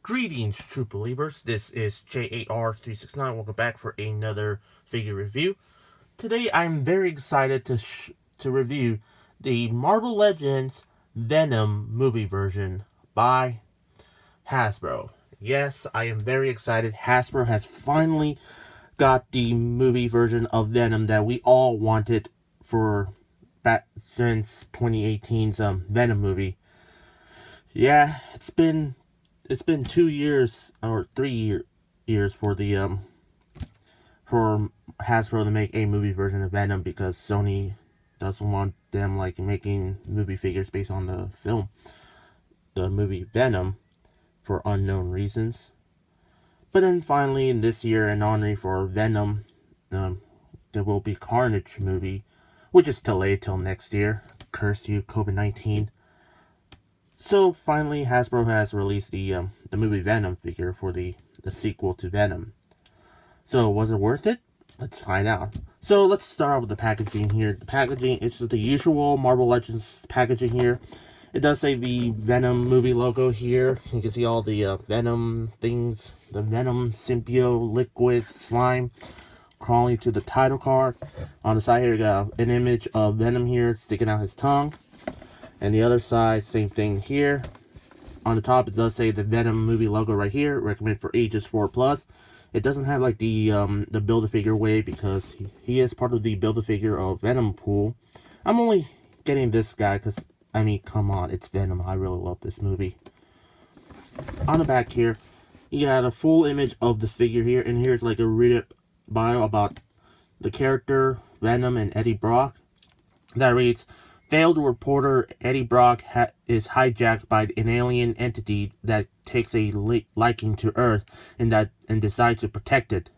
Greetings, true believers. This is J.A.R. 369. Welcome back for another figure review. Today, I'm very excited to review the Marvel Legends Venom movie version by Hasbro. Yes, I am very excited. Hasbro has finally got the movie version of Venom that we all wanted for back since 2018's Venom movie. Yeah, it's been 2 years or 3 years for the for Hasbro to make a movie version of Venom because Sony doesn't want them like making movie figures based on the movie Venom, for unknown reasons. But then finally, in this year, in honor for Venom, um, there will be Carnage movie, which is delayed till next year. Curse you, COVID-19. So finally, Hasbro has released the movie Venom figure for the sequel to Venom. So was it worth it? Let's find out. So let's start with the packaging here. The packaging is the usual Marvel Legends packaging here. It does say the Venom movie logo here. You can see all the Venom things, the Venom symbiote liquid slime crawling to the title card. On the side here, you got an image of Venom here sticking out his tongue. And the other side, same thing here. On the top, it does say the Venom movie logo right here. Recommended for ages 4+. It doesn't have like the Build-A-Figure way because he is part of the Build-A-Figure of Venom pool. I'm only getting this guy because, I mean, come on, it's Venom. I really love this movie. On the back here, you got a full image of the figure here. And here's like a read-up bio about the character, Venom, and Eddie Brock. That reads, failed reporter Eddie Brock is hijacked by an alien entity that takes a liking to Earth and decides to protect it.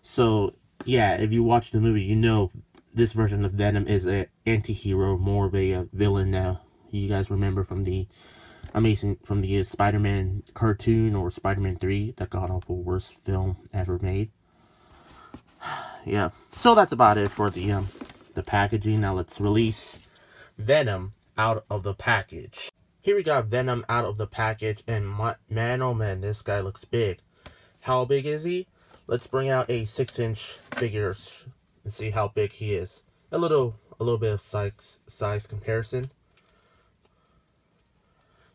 So, yeah, if you watch the movie, you know this version of Venom is an anti-hero, more of a villain now. You guys remember from the Spider-Man cartoon or Spider-Man 3, that god-awful worst film ever made. Yeah, so that's about it for the packaging. Now let's release Venom out of the package. Here we got Venom out of the package, and man oh man, this guy looks big. How big is he? Let's bring out a 6-inch figure and see how big he is. A little bit of size comparison.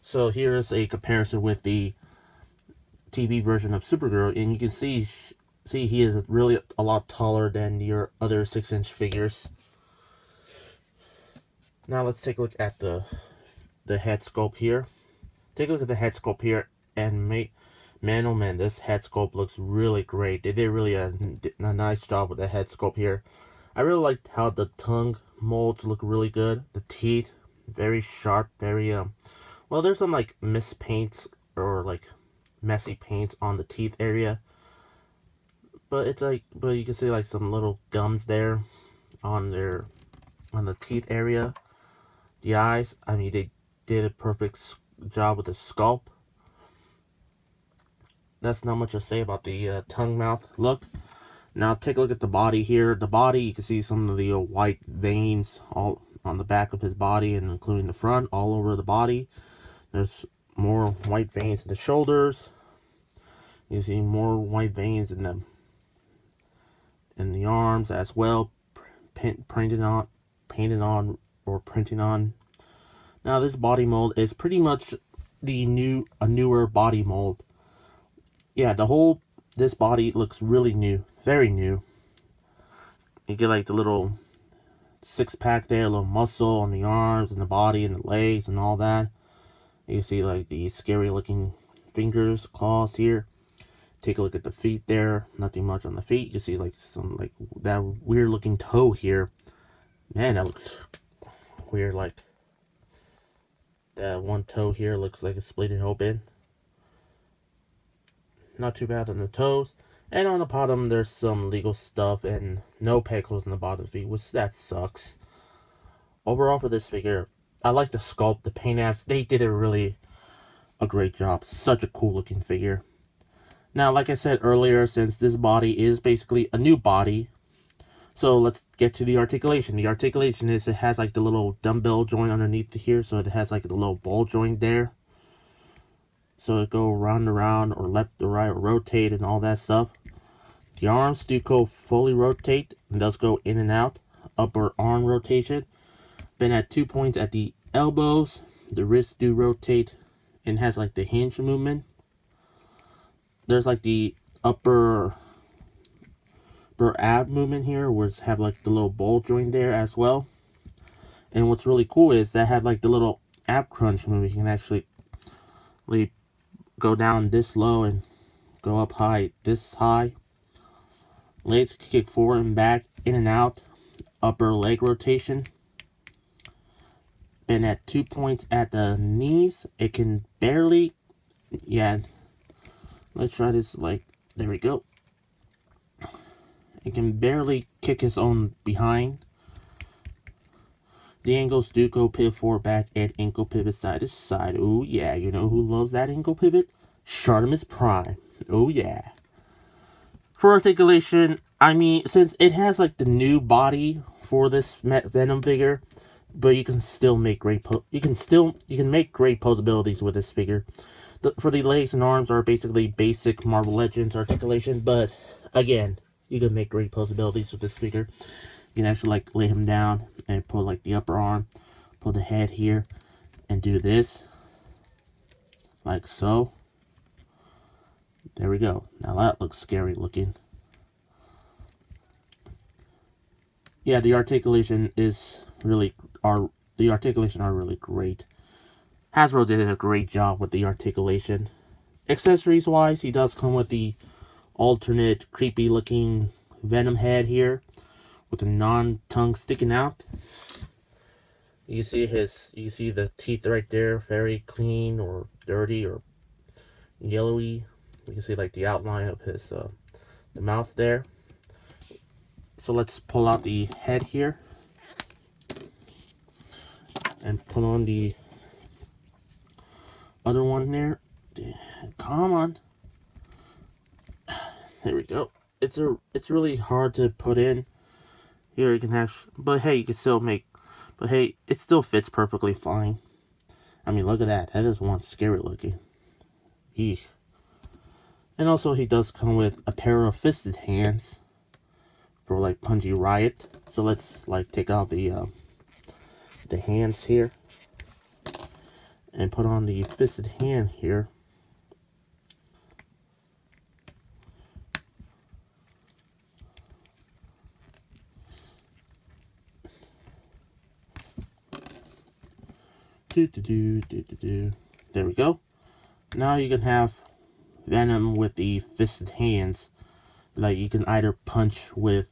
So here is a comparison with the TV version of Supergirl, and you can see he is really a lot taller than your other 6-inch figures. Now let's take a look at the head sculpt here. Take a look at the head sculpt here, and man oh man, this head sculpt looks really great. They did really a nice job with the head sculpt here. I really liked how the tongue molds look really good. The teeth, very sharp, very well, there's some like mispaints or like messy paints on the teeth area. But you can see like some little gums there on the teeth area. The eyes, I mean, they did a perfect job with the sculpt. That's not much to say about the tongue mouth look. Now take a look at the body here. The body, you can see some of the white veins all on the back of his body, and including the front, all over the body. There's more white veins in the shoulders. You see more white veins in the arms as well, painted on. Now this body mold is pretty much a newer body mold. Yeah, this body looks really new, very new. You get like the little 6-pack there, a little muscle on the arms and the body and the legs and all that. You see like the scary looking fingers, claws here. Take a look at the feet there. Nothing much on the feet. You can see like some like that weird looking toe here. Man, that looks weird. Like that one toe here looks like it's split open. Not too bad on the toes. And on the bottom, there's some legal stuff and no peg holes in the bottom of the feet, which that sucks. Overall, for this figure, I like the sculpt, the paint apps. They did a great job. Such a cool looking figure. Now, like I said earlier, since this body is basically a new body, so let's get to the articulation. The articulation is it has like the little dumbbell joint underneath here, so it has like the little ball joint there. so it go round and around, or left to right, or rotate, and all that stuff. The arms do go fully rotate, and does go in and out. Upper arm rotation. Then at 2 points at the elbows, the wrists do rotate, and has like the hinge movement. There's like the upper ab movement here, where it's have like the little ball joint there as well. And what's really cool is that have like the little ab crunch movement. You can actually like, go down this low and go up high this high. Legs kick forward and back, in and out. Upper leg rotation. Then at 2 points at the knees, it can barely, yeah, let's try this, like, there we go. It can barely kick his own behind. The ankles do go pivot forward, back, and ankle pivot side to side. Oh yeah, you know who loves that ankle pivot? Shartimus Prime. Oh yeah. For articulation, I mean, since it has like the new body for this Venom figure, but you can still make great you can make great posabilities with this figure. For the legs and arms are basically basic Marvel Legends articulation, but again, you can make great posabilities with this figure. You can actually like lay him down and pull like the upper arm, pull the head here, and do this, like so. There we go. Now that looks scary looking. Yeah, the articulation are really great. Hasbro did a great job with the articulation. Accessories wise, he does come with the alternate creepy looking Venom head here, with a non-tongue sticking out. You see the teeth right there, very clean or dirty or yellowy. You can see like the outline of his the mouth there. So let's pull out the head here and put on the other one there. Come on. There we go. It's really hard to put in. Here you can have, but hey, you can still make, but hey, it still fits perfectly fine. I mean, look at that. That is one scary looking. Eesh. And also, he does come with a pair of fisted hands for like Punchy Riot. So let's like take out the hands here and put on the fisted hand here. There we go. Now you can have Venom with the fisted hands. Like you can either punch with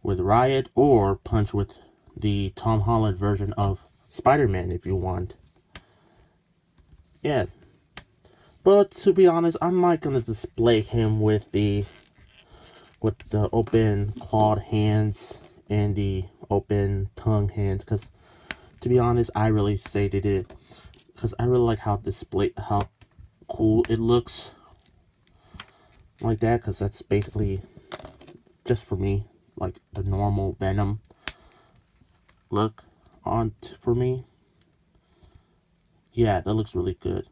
Riot or punch with the Tom Holland version of Spider-Man if you want. Yeah. But to be honest, I'm not gonna display him with the open clawed hands and the open tongue hands, because to be honest, I really say they did, because I really like how cool it looks like that, because that's basically just for me like the normal Venom look for me. Yeah, that looks really good.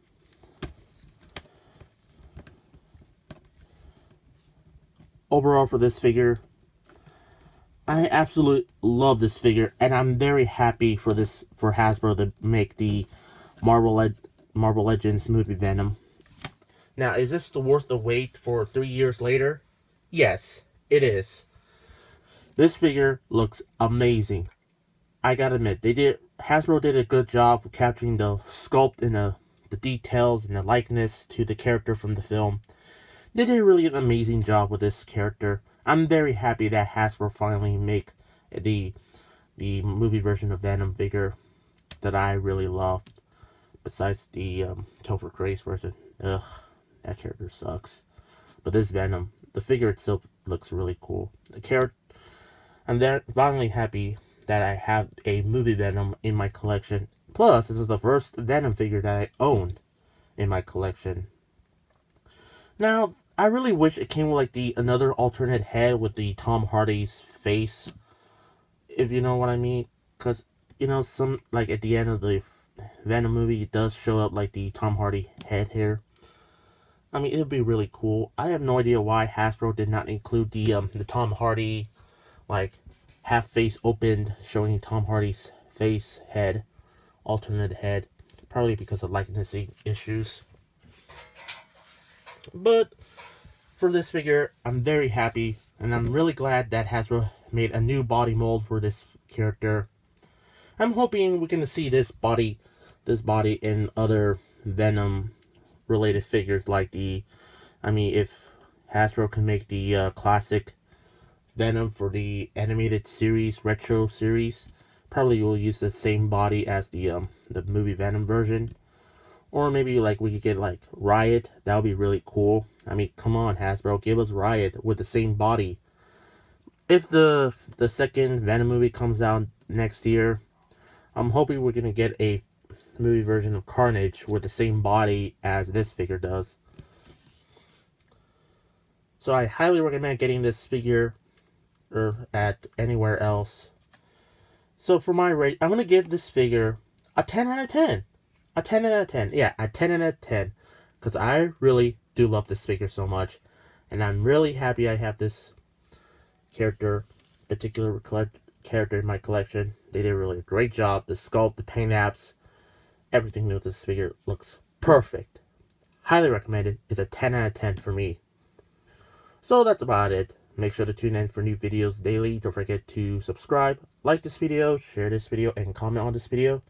Overall, for this figure, I absolutely love this figure, and I'm very happy for Hasbro to make the Marvel Legends movie Venom. Now, is this worth the wait for 3 years later? Yes, it is. This figure looks amazing. I gotta admit, Hasbro did a good job of capturing the sculpt and the details and the likeness to the character from the film. They did really an amazing job with this character. I'm very happy that Hasbro finally make the movie version of Venom figure that I really love. Besides the Topher Grace version. Ugh, that character sucks. But this Venom, the figure itself looks really cool. The character, I'm finally happy that I have a movie Venom in my collection. Plus, this is the first Venom figure that I own in my collection. Now, I really wish it came with like another alternate head with the Tom Hardy's face, if you know what I mean. Because, you know, some, like at the end of the Venom movie, it does show up like the Tom Hardy head here. I mean, it would be really cool. I have no idea why Hasbro did not include the Tom Hardy, like, half face opened, showing Tom Hardy's face, head, alternate head. Probably because of licensing issues. But for this figure, I'm very happy, and I'm really glad that Hasbro made a new body mold for this character. I'm hoping we can see this body in other Venom related figures, like if Hasbro can make the classic Venom for the animated series, retro series, probably will use the same body as the movie Venom version. Or maybe like we could get like Riot. That would be really cool. I mean, come on, Hasbro, give us Riot with the same body. If the second Venom movie comes out next year, I'm hoping we're gonna get a movie version of Carnage with the same body as this figure does. So I highly recommend getting this figure or at anywhere else. So for my rate, I'm gonna give this figure a 10 out of 10. A 10 out of 10. Yeah, a 10 out of 10. Because I really do love this figure so much. And I'm really happy I have this particular character in my collection. They did a really great job. The sculpt, the paint apps, everything with this figure looks perfect. Highly recommended. It's a 10 out of 10 for me. So that's about it. Make sure to tune in for new videos daily. Don't forget to subscribe, like this video, share this video, and comment on this video.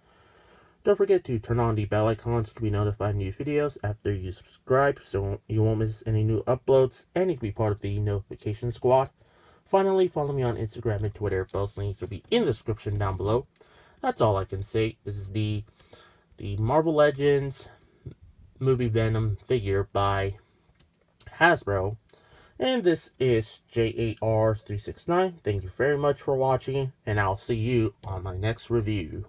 Don't forget to turn on the bell icons to be notified of new videos after you subscribe so you won't miss any new uploads and you can be part of the notification squad. Finally, follow me on Instagram and Twitter. Both links will be in the description down below. That's all I can say. This is the Marvel Legends movie Venom figure by Hasbro. And this is J.A.R. 369. Thank you very much for watching, and I'll see you on my next review.